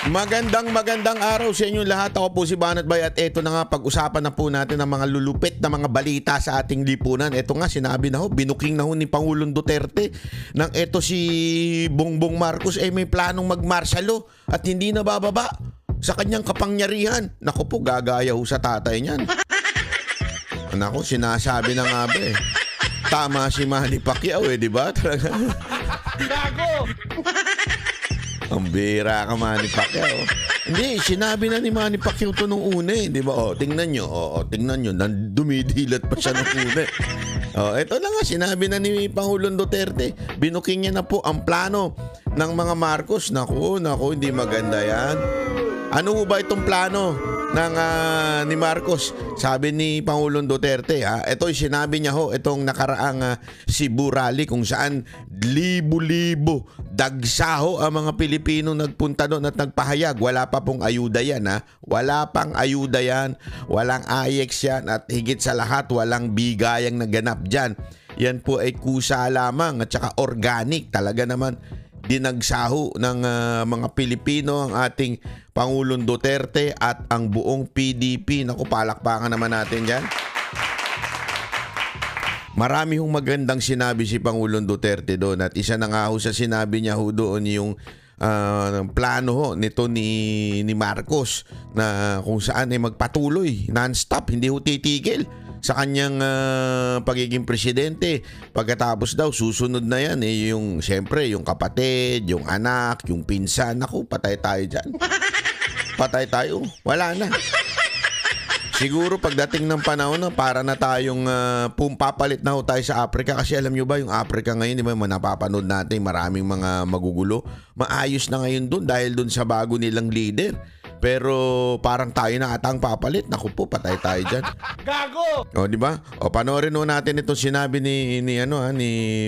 Magandang araw sa inyo lahat. Ako po si Banat Bay at eto na nga, pag-usapan na po natin ang mga lulupit na mga balita sa ating lipunan. Eto nga, sinabi na ho, binuking na ho ni Pangulong Duterte nang eto si Bongbong Marcos may planong mag-martial law at hindi na bababa sa kanyang kapangyarihan. Naku po, gagaya ho sa tatay niyan. Naku, sinasabi na nga ba Tama si Manny Pacquiao di ba? Gago! Ang bira ka, Manny Pacquiao. Hindi, sinabi na ni Manny Pacquiao to nung una di ba? Tingnan nyo. Tingnan nyo. Dumidilat pa siya nung una. Ito na nga, sinabi na ni Pangulong Duterte. Binuking niya na po ang plano ng mga Marcos. Naku, hindi maganda yan. Ano ba itong plano ng ni Marcos? Sabi ni Pangulong Duterte, ito sinabi niya itong nakaraang Cebu rally kung saan libo-libo dagsaho ang mga Pilipino nagpunta doon at nagpahayag. Wala pa pong ayuda yan Wala pang ayuda yan. Walang AIEX yan at higit sa lahat walang bigayang naganap dyan. Yan po ay kusa lamang at saka organic. Talaga naman dinagsaho ng mga Pilipino ang ating Pangulong Duterte at ang buong PDP. Naku, palakpakan naman natin dyan. Marami hong magandang sinabi si Pangulong Duterte doon at isa na nga ho sa sinabi niya doon yung plano nito ni Marcos na kung saan magpatuloy non-stop, hindi ho titigil sa kanyang pagiging presidente. Pagkatapos daw susunod na yan yung siyempre yung kapatid, yung anak, yung pinsan. Naku, patay tayo dyan. Patay tayo. Wala na. Siguro pagdating ng panahon para na tayong papalit na tayo sa Africa. Kasi alam nyo ba yung Africa ngayon, di ba, napapanood natin maraming mga magugulo. Maayos na ngayon dun dahil dun sa bago nilang leader. Pero parang tayo na atang papalit. Naku po, patay tayo dyan. Gago! Di ba? Panoorin natin itong sinabi ni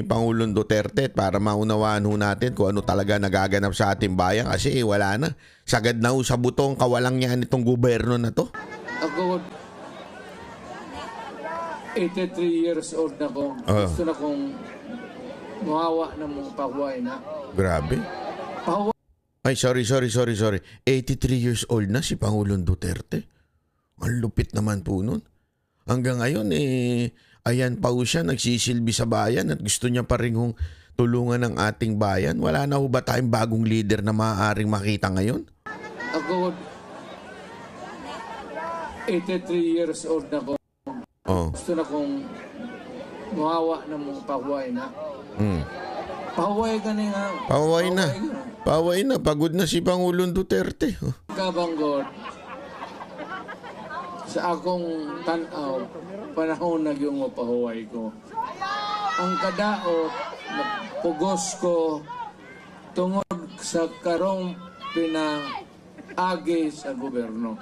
Pangulong Duterte para maunawaan natin kung ano talaga nagaganap sa ating bayan. Kasi wala na. Sagad na sa butong kawalang niyan itong gobyerno na to. Ako, 83 years old na ko. Gusto na kong mawawa ng mga pahuway na. Grabe. Ay, sorry. 83 years old na si Pangulong Duterte. Ang lupit naman po nun. Hanggang ngayon, ayan pa siya, nagsisilbi sa bayan at gusto niya pa rin tulungan ng ating bayan. Wala na ba tayong bagong leader na maaaring makita ngayon? Ako, 83 years old na ko. Gusto na kong mawawa ng mga pahuway na. Pahuway ka na nga. Pahuway na. Pagod na si Pangulong Duterte. Kabanggot, sa akong tanaw, panahon na yung mapahuway ko. Ang kadaot, pugos ko, tungod sa karong pinaagi sa gobyerno.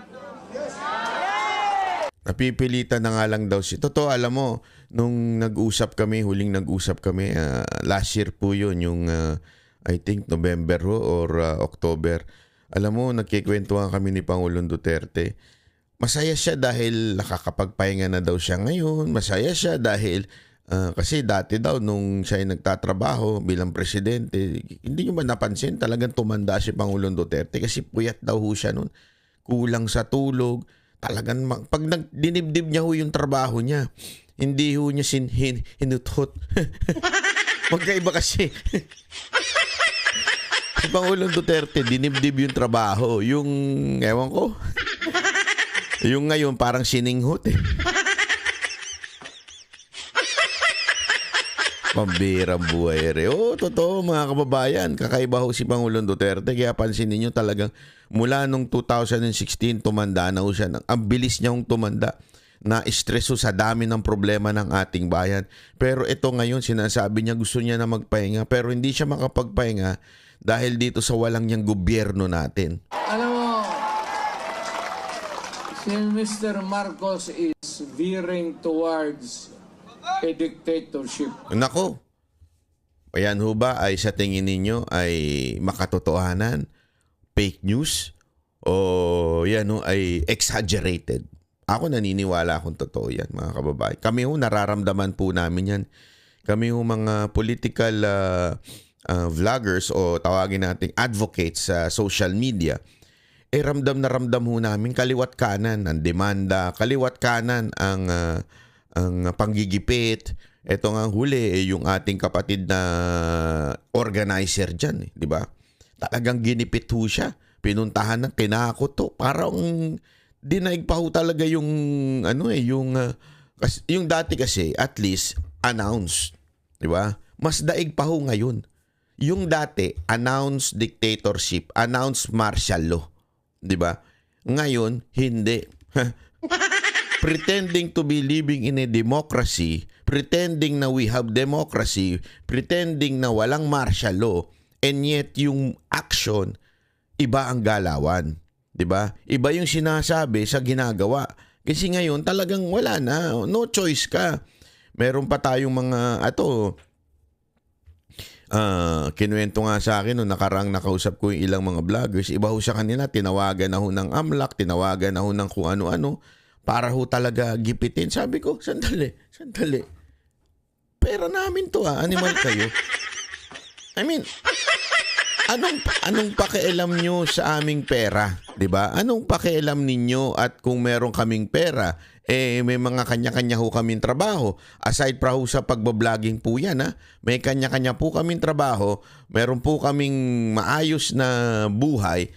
Napipilitan na nga lang daw totoo, alam mo, nung huling nag-usap kami, last year po yun, yung I think November or October. Alam mo, nagkikwentuhan kami ni Pangulong Duterte. Masaya siya dahil nakakapagpahinga na daw siya ngayon. Masaya siya dahil kasi dati daw nung siya ay nagtatrabaho bilang presidente, hindi nyo ba napansin talagang tumanda si Pangulong Duterte kasi puyat daw siya nun. Kulang sa tulog. Talagang pag dinibdib niya yung trabaho niya, hindi niya hinutot. Magkaiba kasi. Si Pangulong Duterte, dinibdib yung trabaho. Yung, ewan ko, yung ngayon parang sininghot Pambirang buhay totoo mga kababayan. Kakaiba si Pangulong Duterte. Kaya pansin niyo talagang mula nung 2016 tumanda na siya. Ang bilis niyang tumanda. Na-stress sa dami ng problema ng ating bayan. Pero ito ngayon sinasabi niya gusto niya na magpahinga. Pero hindi siya makapagpahinga dahil dito sa walang niyang gobyerno natin. Alam mo, si Mr. Marcos is veering towards a dictatorship. Nako. Ayan ba ay sa tingin ninyo ay makatotohanan, fake news, o yan ay exaggerated? Ako naniniwala akong totoo yan, mga kababayan. Kami nararamdaman po namin yan. Kami mga political vloggers o tawagin nating advocates sa social media. ramdam na ramdam ho namin kaliwat kanan ang demanda, kaliwat kanan ang panggigipit. Ito nga huli yung ating kapatid na organizer diyan, di ba? Talagang ginipit ho siya. Pinuntahan ng tinakot to. Parang dinaig pa ho talaga yung yung dati kasi at least announced, di ba? Mas daig pa ho ngayon. Yung dati announced dictatorship, announced martial law, di ba? Ngayon hindi. Pretending to be living in a democracy, pretending na we have democracy, pretending na walang martial law, and yet yung action iba ang galawan, 'di ba? Iba yung sinasabi sa ginagawa. Kasi ngayon talagang wala na, no choice ka. Meron pa tayong mga kinuwento nga sa akin nung nakarang nakausap ko yung ilang mga vloggers, iba ho sa kanila, tinawagan na ho ng AMLAC, tinawagan na ho ng kung ano-ano para ho talaga gipitin. Sabi ko, sandali. Pera namin to animal kayo. I mean, anong pakialam nyo sa aming pera, 'di ba? Anong pakialam ninyo at kung meron kaming pera, may mga kanya-kanya ho kaming trabaho. Aside fra ho sa pagbabloging po yan, may kanya-kanya po kaming trabaho, meron po kaming maayos na buhay.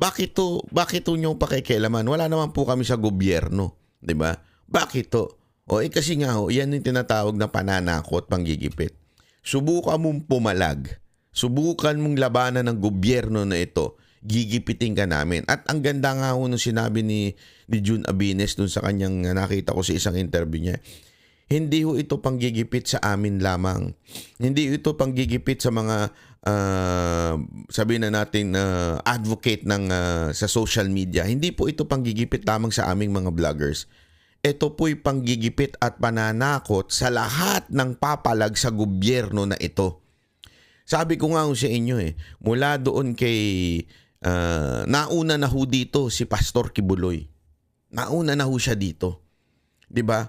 Bakit to nyo pakikialaman? Wala naman po kami sa gobyerno, 'di ba? Bakit to? Kasi nga ho, yan yung tinatawag na pananakot, panggigipit. Subukan mong pumalag. Subukan mong labanan ng gobyerno na ito, gigipitin ka namin. At ang ganda nga ho nung sinabi ni Jun Abines dun sa kanyang nakita ko sa isang interview niya, hindi ho ito panggigipit sa amin lamang. Hindi ito panggigipit sa mga sabihin na natin advocate ng sa social media. Hindi po ito panggigipit lamang sa aming mga vloggers. Ito po'y panggigipit at pananakot sa lahat ng papalag sa gobyerno na ito. Sabi ko nga sa inyo mula doon kay nauna na ho dito si Pastor Kibuloy. Nauna na ho siya dito. 'Di ba?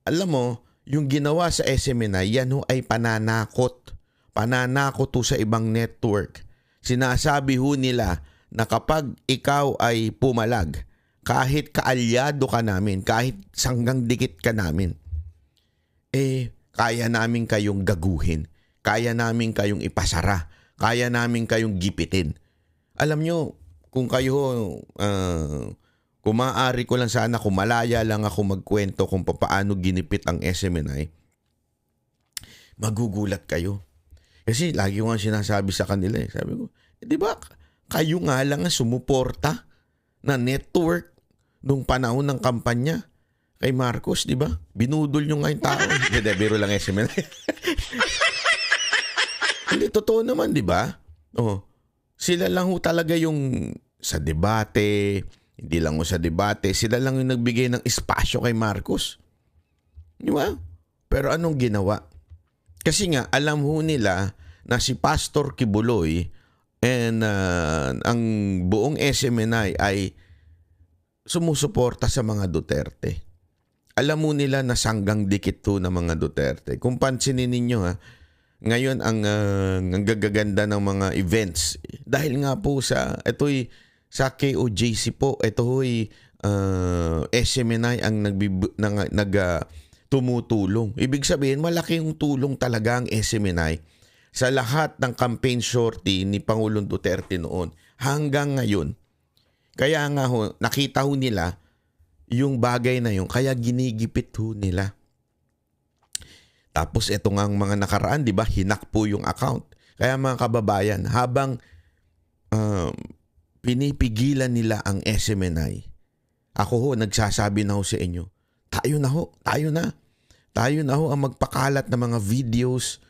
Alam mo, yung ginawa sa SMNI, yan ho ay pananakot. Pananakot ho sa ibang network. Sinasabi ho nila na kapag ikaw ay pumalag, kahit kaalyado ka namin, kahit sanggang dikit ka namin, kaya namin kayong gaguhin. Kaya namin kayong ipasara. Kaya namin kayong gipitin. Alam nyo, kung kayo, kung maaari ko lang sana, kung malaya lang ako magkwento kung paano ginipit ang SMNI, magugulat kayo. Kasi lagi ko nga sinasabi sa kanila. Sabi ko, di ba kayo nga lang ang sumuporta na network nung panahon ng kampanya kay Marcos, di ba? Binudol nyo nga yung tao. Hindi, biro lang SMNI. Hindi, totoo naman, di ba? Sila lang ho talaga yung sa debate, hindi lang ho sa debate, sila lang yung nagbigay ng espasyo kay Marcos. Di ba? Pero anong ginawa? Kasi nga, alam ho nila na si Pastor Kibuloy and ang buong SMNI ay sumusuporta sa mga Duterte. Alam mo nila na sanggang dikit to ng mga Duterte. Kung pansinin ninyo ngayon ang gagaganda ng mga events dahil nga po sa sa KOJC po, ito ho'y SMNI ang tumutulong. Ibig sabihin, malaki yung tulong talaga ang SMNI sa lahat ng campaign shorty ni Pangulong Duterte noon hanggang ngayon. Kaya nga ho, nakita ho nila yung bagay na yun, kaya ginigipit ho nila. Tapos ito nga ang mga nakaraan, di ba? Hinak po yung account. Kaya mga kababayan, habang pinipigilan nila ang SMNI, ako ho, nagsasabi na ho sa inyo, tayo na ho ang magpakalat ng mga videos.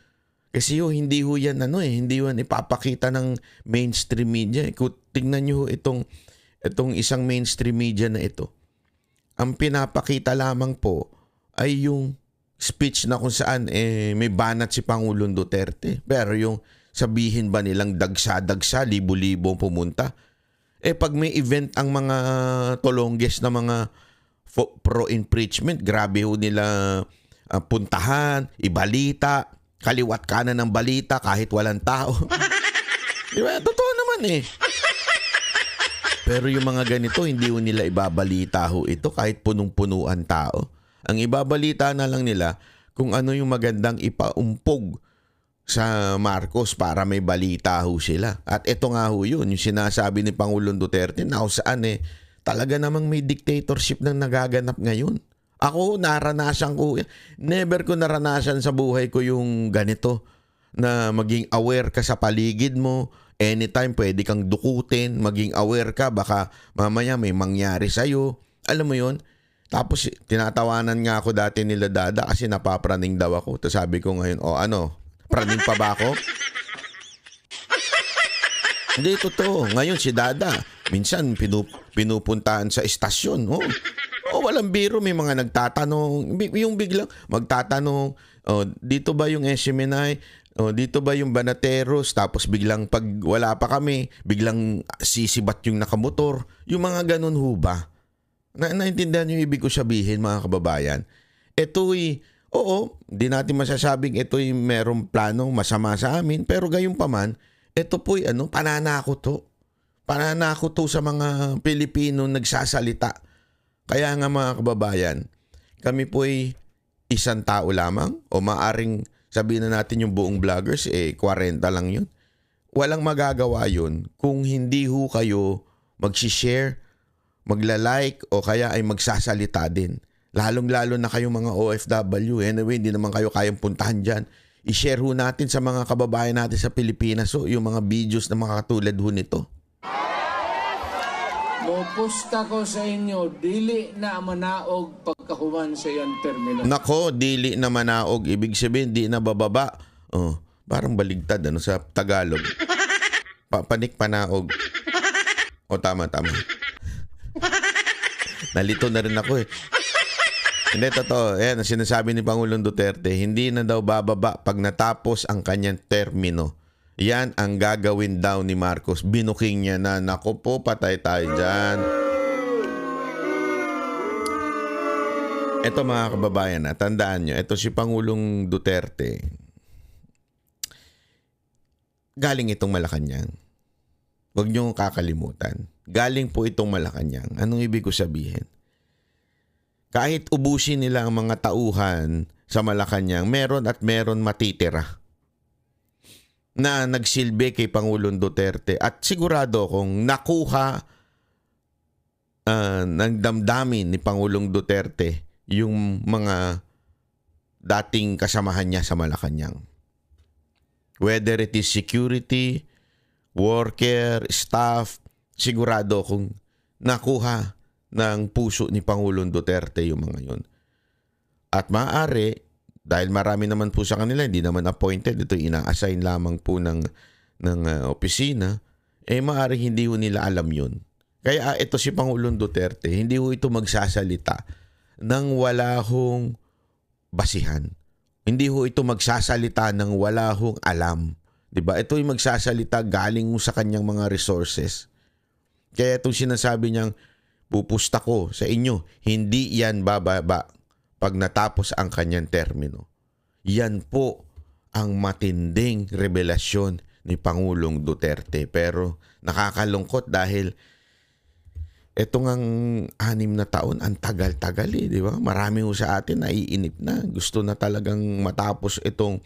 Kasi ho, hindi ho yan hindi ho yan ipapakita ng mainstream media. Kung tingnan nyo ho itong isang mainstream media na ito, ang pinapakita lamang po ay yung speech na kung saan may banat si Pangulong Duterte. Pero yung sabihin ba nilang dagsa-dagsa, libo-libo pumunta. Pag may event ang mga tolongges na mga pro-impeachment, grabe ho nila puntahan, ibalita, kaliwat kanan ng balita kahit walang tao. Diba? Totoo naman Pero yung mga ganito, hindi ho nila ibabalita ho ito kahit punong-punuan tao. Ang ibabalita na lang nila kung ano yung magandang ipaumpog sa Marcos para may balita ho sila. At ito nga ho yun, yung sinasabi ni Pangulong Duterte na kung saan talaga namang may dictatorship na nagaganap ngayon. Ako, naranasan ko, never ko naranasan sa buhay ko yung ganito na maging aware ka sa paligid mo. Anytime pwede kang dukutin, maging aware ka, baka mamaya may mangyari sa'yo. Alam mo yun? Tapos tinatawanan nga ako dati nila Dada kasi napapraning daw ako. Tapos sabi ko ngayon, praning pa ba ako? Hindi, totoo. Ngayon si Dada, minsan pinupuntahan sa estasyon. Walang biro, may mga nagtatanong. Yung biglang magtatanong, dito ba yung SMNI? Dito ba yung Banateros? Tapos biglang pag wala pa kami, biglang sisibat yung nakamotor. Yung mga ganun ho ba? Naintindihan yung ibig ko sabihin, mga kababayan. Ito'y, di natin masasabing ito'y merong planong masama sa amin. Pero gayon pa man, ito po'y pananakot to. Pananakot to sa mga Pilipino nagsasalita. Kaya nga mga kababayan, kami po'y isang tao lamang o maaring sabihin na natin yung buong vloggers, 40 lang yun. Walang magagawa yun kung hindi ho kayo mag-share, magla-like o kaya ay magsasalita din. Lalong-lalo na kayong mga OFW. Anyway, hindi naman kayo kayang puntahan dyan. I-share ho natin sa mga kababayan natin sa Pilipinas yung mga videos na mga katulad ho nito. Mopusta ko sa inyo, dili na manaog pagkahuman sa iyang termino. Nako, dili na manaog. Ibig sabihin, di na bababa. Parang baligtad sa Tagalog. Panik panaog. Tama. Nalito na rin ako Hindi, totoo. Ayan, sinasabi ni Pangulong Duterte, hindi na daw bababa pag natapos ang kanyang termino. Yan ang gagawin daw ni Marcos. Binuking niya na, naku po, patay tayo dyan. Ito mga kababayan, tandaan nyo, ito si Pangulong Duterte. Galing itong Malacanang. Huwag nyo kakalimutan. Galing po itong Malacanang. Anong ibig ko sabihin? Kahit ubusin nila ang mga tauhan sa Malacanang, meron at meron matitira na nagsilbi kay Pangulong Duterte at sigurado kung nakuha ng damdamin ni Pangulong Duterte yung mga dating kasamahan niya sa Malacanang. Whether it is security, worker, staff, sigurado kung nakuha ng puso ni Pangulong Duterte yung mga yun. At maaari, dahil marami naman po sa kanila, hindi naman appointed, ito ina-assign lamang po ng opisina, maaaring hindi ho nila alam yun. Kaya ito si Pangulong Duterte, hindi ho ito magsasalita nang wala hong basihan. Hindi ho ito magsasalita nang wala hong alam. Diba? Ito yung magsasalita galing sa kanyang mga resources. Kaya itong sinasabi niyang, pupusta ko sa inyo, hindi yan bababa pag natapos ang kanyang termino. Yan po ang matinding revelasyon ni Pangulong Duterte. Pero nakakalungkot dahil etong ang 6 na taon, ang tagal-tagal di ba? Marami ho sa atin naiinip na. Gusto na talagang matapos itong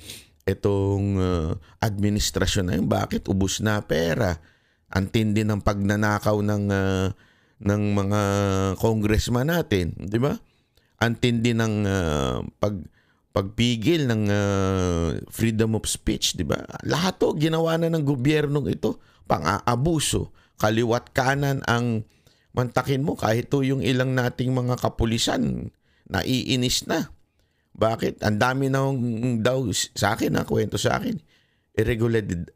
administrasyon na yun. Bakit? Ubus na pera. Ang tindi ng pagnanakaw ng mga congressman natin, di ba? Ang tindi ng pagpigil ng freedom of speech, di ba? Lahat to ginawa na ng gobyernong ito, pang-aabuso, kaliwat kanan ang mantakin mo kahit to yung ilang nating mga kapulisan naiinis na. Bakit? Ang dami na daw sa akin, kwento sa akin.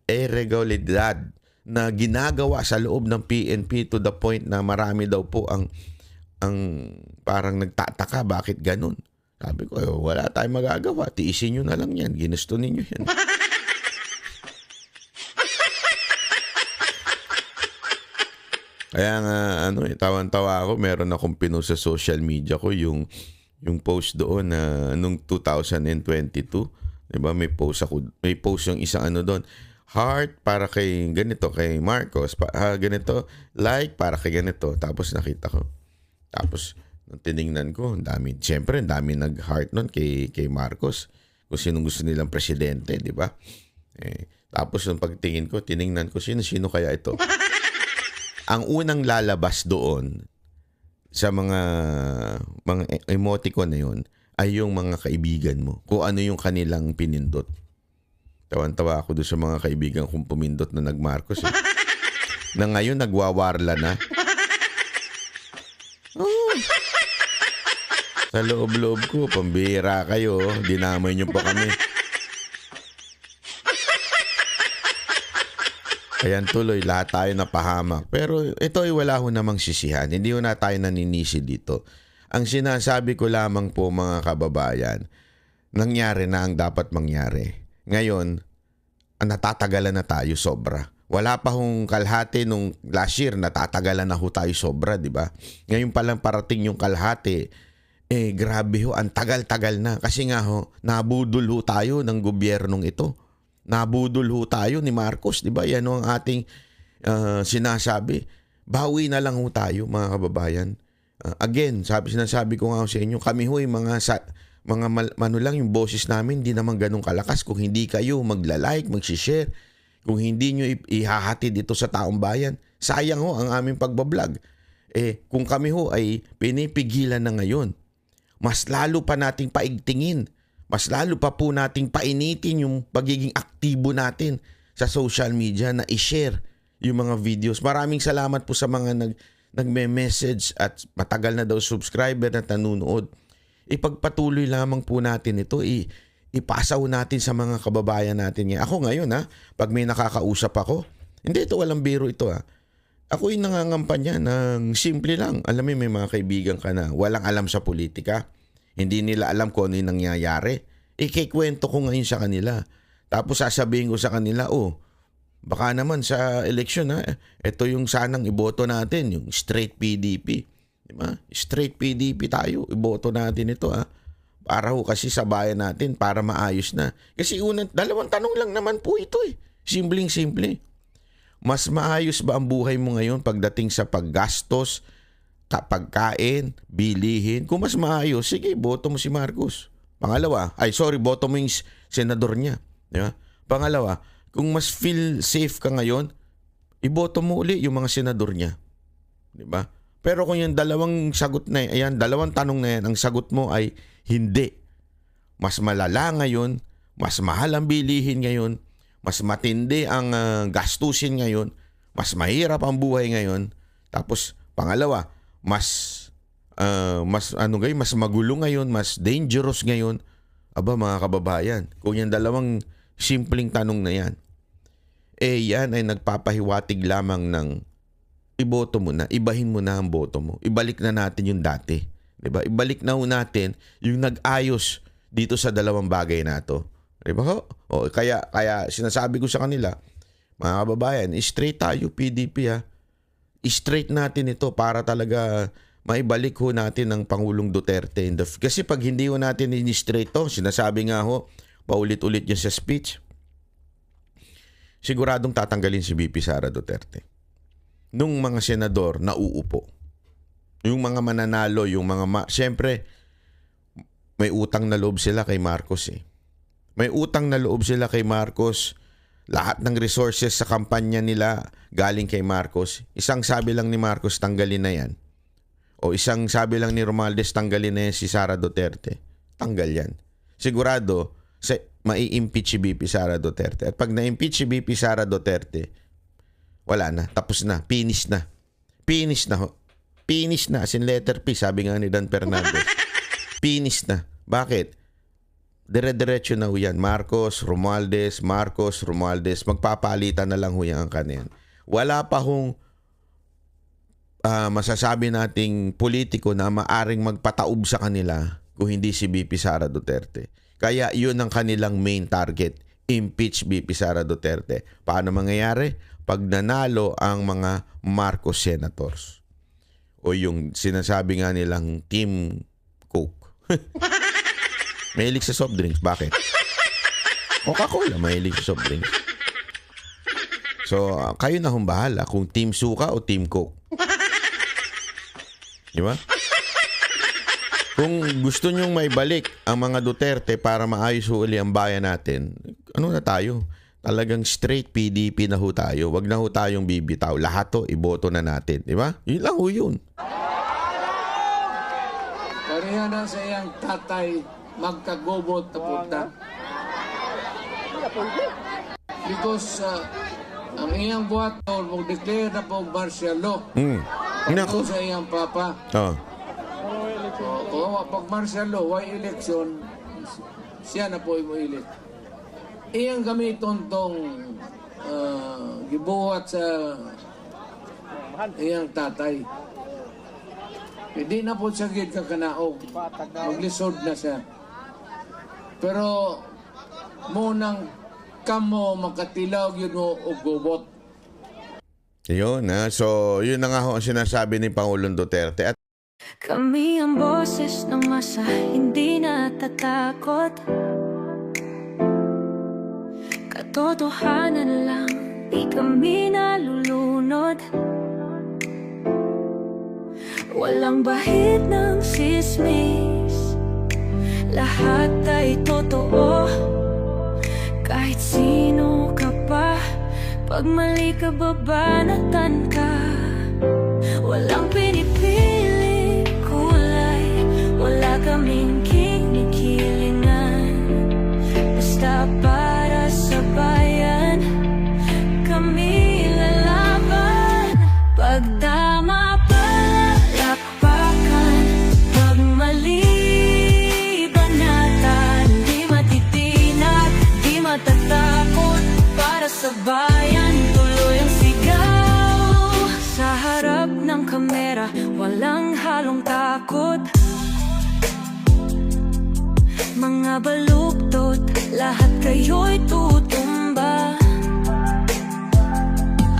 Irregularidad na ginagawa sa loob ng PNP to the point na marami daw po ang parang nagtataka bakit ganun. Sabi ko, wala tayong magagawa. Tiisin nyo na lang yan. Ginusto ninyo yan. Kaya nga, tawan-tawa ako. Meron akong pinost sa social media ko yung post doon na nung 2022. Diba, may post yung isang doon. heart para kay ganito, kay Marcos. Ganito, like para kay ganito. Tapos nakita ko. Tapos, nung tinignan ko, siyempre, ang dami nag-heart nun kay Marcos. Kung sinong gusto nilang presidente, di ba? Tapos, nung pagtingin ko, tinignan ko, sino kaya ito? Ang unang lalabas doon sa mga emoticon na yun ay yung mga kaibigan mo. Kung ano yung kanilang pinindot. Tawan-tawa ako doon sa mga kaibigan kong pumindot na nag-Marcos. Na ngayon, nagwawarla na. Oh. Sa loob-loob ko, pambira kayo. Dinamay niyo pa kami. Ayan tuloy, lahat tayo napahamak. Pero ito ay wala ho namang sisihan. Hindi ho na tayo naninisi dito. Ang sinasabi ko lamang po mga kababayan, nangyari na ang dapat mangyari. Ngayon, natatagalan na tayo sobra. Wala pa hong kalahati nung last year, natatagalan na ho tayo sobra, di ba? Ngayon pa lang parating yung kalahati, grabe ho, ang tagal-tagal na. Kasi nga ho, nabudol ho tayo ng gobyernong ito. Nabudol ho tayo ni Marcos, di ba? Yan ho ang ating sinasabi. Bawi na lang ho tayo, mga kababayan. Again, sinasabi ko nga ho sa inyo, kami ho yung mga lang yung boses namin, hindi naman ganun kalakas. Kung hindi kayo magla-like, mag-share, kung hindi nyo ihahatid dito sa taong bayan, sayang ho ang aming pagbablog. Kung kami ho ay pinipigilan na ngayon, mas lalo pa nating paigtingin, mas lalo pa po nating painitin yung pagiging aktibo natin sa social media na i-share yung mga videos. Maraming salamat po sa mga nagme-message at matagal na daw subscriber na nanonood. Ipagpatuloy lamang po natin ito. Ipasa natin sa mga kababayan natin. Ako ngayon pag may nakakausap ako, hindi ito walang biro ito Ako yung nangangampanya ng simple lang. Alam mo, may mga kaibigan ka na walang alam sa politika. Hindi nila alam kung ano yung nangyayari. Ikikwento ko ngayon sa kanila. Tapos sasabihin ko sa kanila, baka naman sa eleksyon ito yung sanang iboto natin, yung straight PDP. Diba? Straight PDP tayo, iboto natin ito Para ho kasi sa bayan natin, para maayos na. Kasi dalawang tanong lang naman po ito Simpleng-simple. Mas maayos ba ang buhay mo ngayon pagdating sa paggastos, pagkain, bilihin? Kung mas maayos, sige, boto mo si Marcos. Pangalawa, boto mo yung senador niya. Diba? Pangalawa, kung mas feel safe ka ngayon, iboto mo uli yung mga senador niya. Diba? Pero kung yung dalawang tanong na yan, ang sagot mo ay hindi. Mas malala ngayon, mas mahal ang bilihin ngayon, mas matindi ang gastusin ngayon, mas mahirap ang buhay ngayon. Tapos, pangalawa, mas magulo ngayon, mas dangerous ngayon. Aba mga kababayan, kung yung dalawang simpleng tanong na yan, yan ay nagpapahiwatig lamang ng iboto mo na, ibahin mo na ang boto mo. Ibalik na natin yung dati. Diba? Ibalik na natin yung nag-ayos dito sa dalawang bagay na to. Diba ho? Kaya sinasabi ko sa kanila, mga kababayan, straight tayo PDP straight natin ito para talaga maibalik ho natin ang Pangulong Duterte. Kasi pag hindi ho natin in-straight to, sinasabi nga ho, paulit-ulit yan sa speech, siguradong tatanggalin si VP Sara Duterte. Nung mga senador na uupo. Yung mga mananalo, siyempre, may utang na loob sila kay Marcos May utang na loob sila kay Marcos. Lahat ng resources sa kampanya nila galing kay Marcos. Isang sabi lang ni Marcos, tanggalin na yan. O isang sabi lang ni Romualdez, tanggalin na yan si Sara Duterte. Tanggal yan. Sigurado, mai-impeach si BP Sara Duterte. At pag na-impeach si BP Sara Duterte, wala na. Tapos na. Finish na. Finish na. Finish na. As in letter P, sabi nga ni Dan Fernandez. Finish na. Bakit? Dire-diretso na ho yan. Marcos, Romualdez. Magpapalitan na lang ho yan ang kaniyan. Wala pa hong masasabi nating politiko na maaring magpataob sa kanila kung hindi si BP Sara Duterte. Kaya yun ang kanilang main target. Impeach BP Sara Duterte. Paano mangyayari? Pag nanalo ang mga Marcos senators. O yung sinasabi nga nilang Team Coke. Mahilig sa soft drinks. Bakit? Coca-Cola mahilig sa soft drinks. So, kayo na hong bahala kung Team Suka o Team Coke. Di ba? Kung gusto nyong maibalik ang mga Duterte para maayos uli ang bayan natin, ano na tayo? Talagang straight PDP na ho tayo. Wag na ho tayong bibitaw. Lahat to, iboto na natin. Di ba? Yun lang ho yun. Pareha na sa iyang tatay magkagobot na punta. Because ang iyang buhaton, mag-declare na po martial law. Ito sa iyang papa. Oh. Kung pag martial law, why election, siya na po i-elect. Iyang gamiton tong gibuhat sa iyang tatay. Hindi na po siya gid kakanaog. Maglisod na siya. Pero munang kamo makatilaw yun mo og gubot. Yun, ha? So, yun na nga ho ang sinasabi ni Pangulong Duterte. At kami ang boses ng masa, hindi natatakot. Katotohanan lang, di kami nalulunod. Walang bahid ng sismis, lahat ay totoo. Kahit sino ka pa, pag mali ka babanatan ka. Walang pinipili kulay, wala kaming kinikilingan. Basta para sa bayan, kami lalaban. Pagdama palakpakan, pag mali banatan. Di matitinag, di matatakot, para sa bayan tuloy ang sigaw. Sa harap ng kamera, walang halong takot. Mga baluktot, lahat kayo'y tutumba.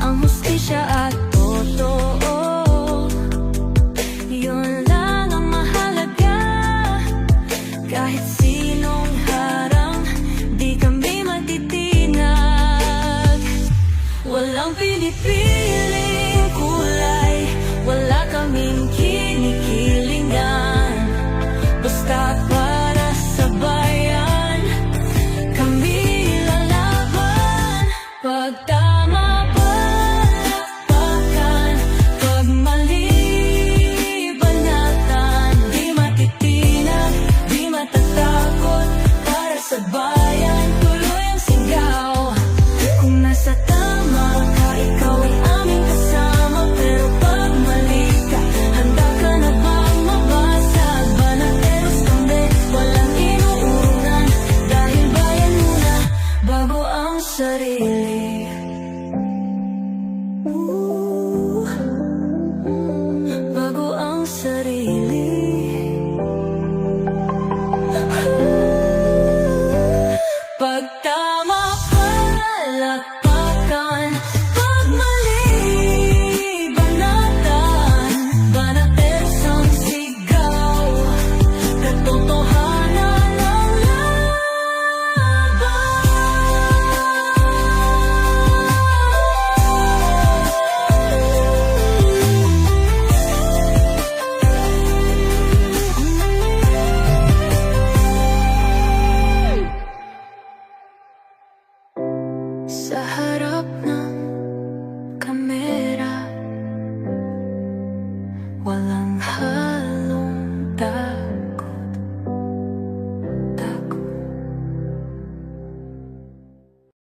Ang hustisya at totoo, yun lang ang mahalaga. Kahit sinong harang, di kami matitinag. Walang pinipiling kulay, wala kaming kinikilingan. Basta para sa bayan, kami lalaban. Pag tama palakpakan, pag mali banatan. Di matitinag, di matatakot, para sa bayan tuloy ang sigaw. Kung nasa tama ka, ikaw ay aming kasama. Pero pag mali ka, handa ka na bang mabasag? Banateros kami, walang inuunan. Dahil bayan muna, bago ang sarili. Bago ang sarili. Pag tama palakpakan, pag mali banatan. Banateros ang sigaw, katotohanan ang sa harap ng kamera, walang